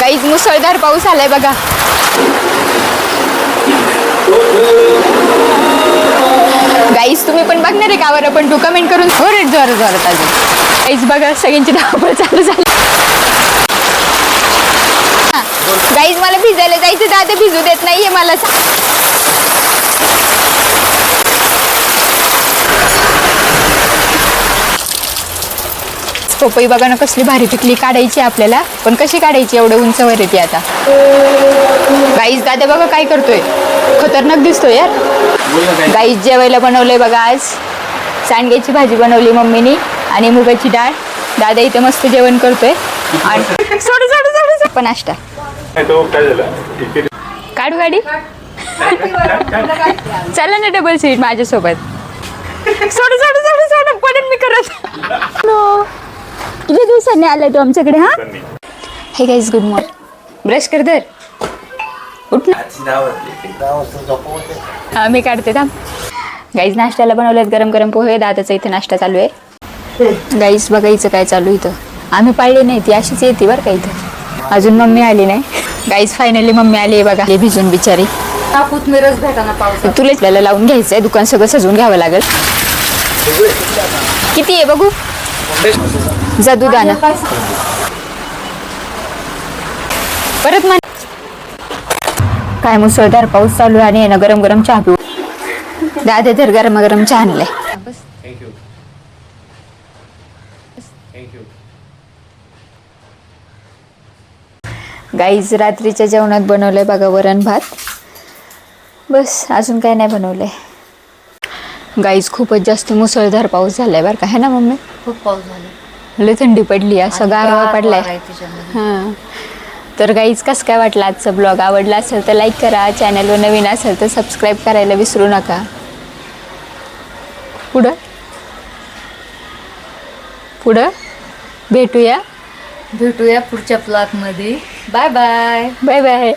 Guys मुसळधार पाऊस आलाय बघा. गाईज तुम्ही पण बघणार आहे का वर पण टू कमेंट करून जोरात अजून. गाईज बघा सगळ्यांची धावपळ चालू झाली. गाईज मला भिजायला जायचं दादा भिजू देत नाहीये मला. पपई बघा ना कसली भारी पिकली. काढायची आपल्याला पण कशी काढायची एवढं उंचवर येते आता. गाईज दादा बघा काय करतोय खतरनाक दिसतोय यार. गाईज जेवायला बनवलंय बघा आज सांडग्याची भाजी बनवली मम्मीनी आणि मुगाची डाळ. दादा इथे मस्त जेवण करतोय आणि सोड पण नाश्ता काढू गाडी. चला ना डबल सीट माझ्यासोबत. सोड पडून मी करत. किती दिवसांनी आलाय तू आमच्याकडे. हा हे गाईज गुड मॉर्निंग. ब्रश कर दर उठ ना. हा मी काढते थांब. गाईज नाश्त्याला बनवलेत गरम गरम पोहे. दादाचा इथे नाश्ता चालू आहे. गाईज बघायचं काय चालू इथं. आम्ही पाळली नाही ती अशीच येते बरं का इथं. अजून मम्मी आली नाही. गाईज फायनली मम्मी आली आहे बघा. भिजून बिचारी. तुला आपल्याला लावून घ्यायचंय. दुकान सगळं सजवून घ्यावं लागेल. किती आहे बघू. जा दूध आणा परत. मान काय मुसळधार पाऊस चालू आहे आणि गरम गरम चहा पिऊ. दादा तर गरम गरम चहा आणलाय. गाईज रात्रीच्या जेवणात बनवलंय बघा वरण भात. बस अजून काय नाही बनवलंय. गाईज खूपच जास्त मुसळधार पाऊस झालाय बरं का. है ना मम्मी. खूप पाऊस झाला. लय थंडी पडली. असं गारवा पडलाय. हां तर गाईज कसं काय वाटलं आजचा ब्लॉग. आवडला असेल तर लाईक करा. चॅनलवर नवीन असेल तर सबस्क्राईब करायला विसरू नका. पुढं भेटूया पुढच्या ब्लॉगमध्ये. Bye bye. Bye bye.